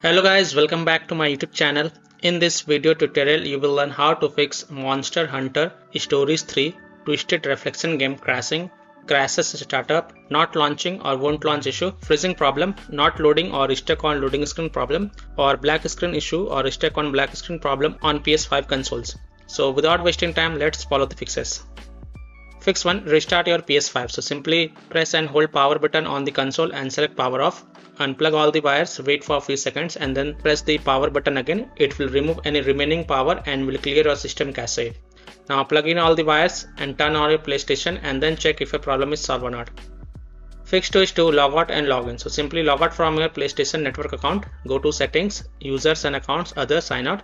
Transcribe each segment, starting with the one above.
Hello guys, welcome back to my YouTube channel. In this video tutorial, you will learn how to fix Monster Hunter Stories 3 Twisted Reflection game crashing, crashes startup, not launching or won't launch issue, freezing problem, not loading or stuck on loading screen problem, or black screen issue or stuck on black screen problem on PS5 consoles. So without wasting time, let's follow the fixes. Fix 1. Restart your PS5. So simply press and hold power button on the console and select power off. Unplug all the wires, wait for a few seconds and then press the power button again. It will remove any remaining power and will clear your system cache. Now plug in all the wires and turn on your PlayStation and then check if a problem is solved or not. Fix 2 is to log out and log in. So simply log out from your PlayStation network account, go to settings, users and accounts, others, sign out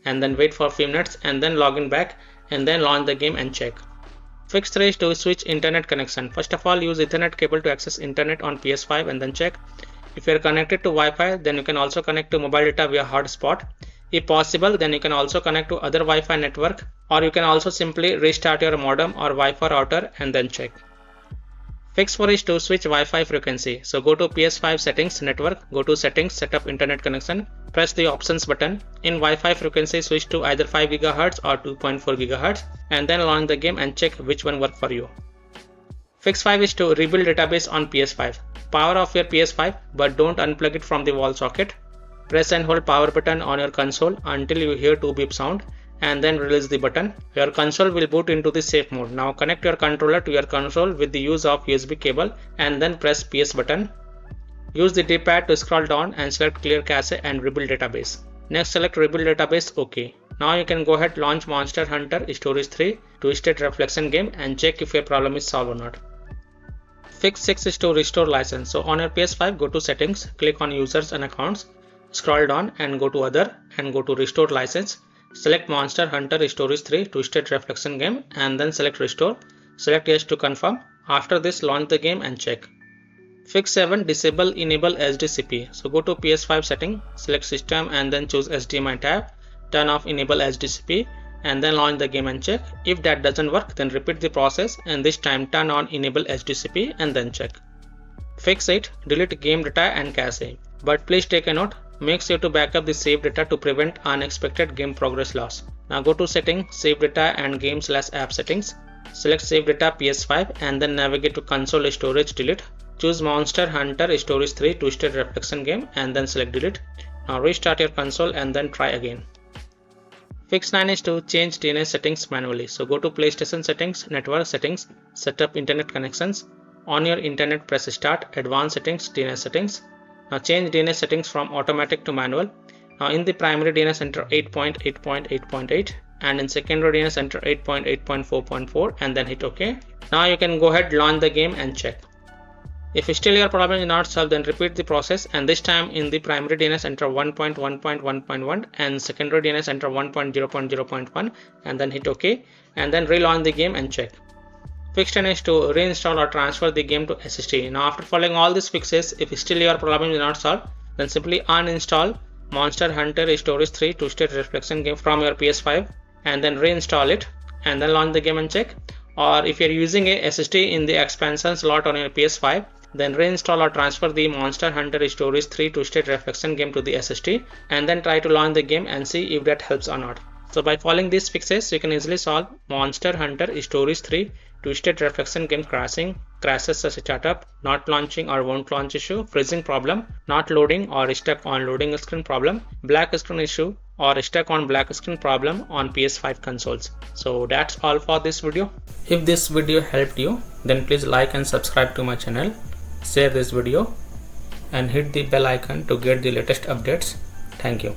and then wait for a few minutes and then log in back and then launch the game and check. Fix 3 is to switch internet connection. First of all, use Ethernet cable to access internet on PS5 and then check. If you are connected to Wi-Fi, then you can also connect to mobile data via hotspot. If possible, then you can also connect to other Wi-Fi network, or you can also simply restart your modem or Wi-Fi router and then check. Fix 4 is to switch Wi-Fi frequency. So go to PS5 settings network, go to settings, set up internet connection, press the options button. In Wi-Fi frequency, switch to either 5 GHz or 2.4 GHz and then launch the game and check which one works for you. Fix 5 is to rebuild database on PS5. Power off your PS5 but don't unplug it from the wall socket. Press and hold power button on your console until you hear 2 beep sound and then release the button. Your console will boot into the safe mode. Now connect your controller to your console with the use of USB cable and then press PS button. Use the D-pad to scroll down and select clear cache and rebuild database. Next select rebuild database OK. Now you can go ahead launch Monster Hunter Stories 3 Twisted Reflection game and check if your problem is solved or not. Fix 6 is to restore license. So on your PS5 go to settings, click on users and accounts, scroll down and go to other and go to restore license. Select Monster Hunter Stories 3 Twisted Reflection game and then select restore. Select yes to confirm. After this launch the game and check. Fix 7 disable enable HDCP. So go to PS5 setting, select system and then choose HDMI tab. Turn off enable HDCP and then launch the game and check. If that doesn't work, then repeat the process and this time turn on enable HDCP and then check. Fix 8 delete game data and cache. But please take a note, make sure to back up the save data to prevent unexpected game progress loss. Now go to setting, save data and game/app settings. Select save data PS5 and then navigate to console storage delete. Choose Monster Hunter Stories 3 Twisted Reflection game and then select delete. Now restart your console and then try again. Fix 9 is to change DNS settings manually. So go to PlayStation settings, network settings, set up internet connections. On your internet press start, advanced settings, DNS settings. Now change DNS settings from automatic to manual. Now in the primary DNS enter 8.8.8.8 and in secondary DNS enter 8.8.4.4 and then hit OK. Now you can go ahead launch the game and check. If still your problem is not solved, then repeat the process and this time in the primary DNS enter 1.1.1.1 and secondary DNS enter 1.0.0.1 and then hit OK and then relaunch the game and check. Fix 10 is to reinstall or transfer the game to SSD. Now after following all these fixes, if still your problem is not solved, then simply uninstall Monster Hunter Stories 3 Twisted Reflection game from your PS5 and then reinstall it and then launch the game and check. Or if you are using a SSD in the expansion slot on your PS5, then reinstall or transfer the Monster Hunter Stories 3 Twisted Reflection game to the SSD and then try to launch the game and see if that helps or not. So by following these fixes, you can easily solve Monster Hunter Stories 3 Twisted Reflection game crashing, crashes as a startup, not launching or won't launch issue, freezing problem, not loading or stuck on loading screen problem, black screen issue or stuck on black screen problem on PS5 consoles. So that's all for this video. If this video helped you, then please like and subscribe to my channel, share this video and hit the bell icon to get the latest updates. Thank you.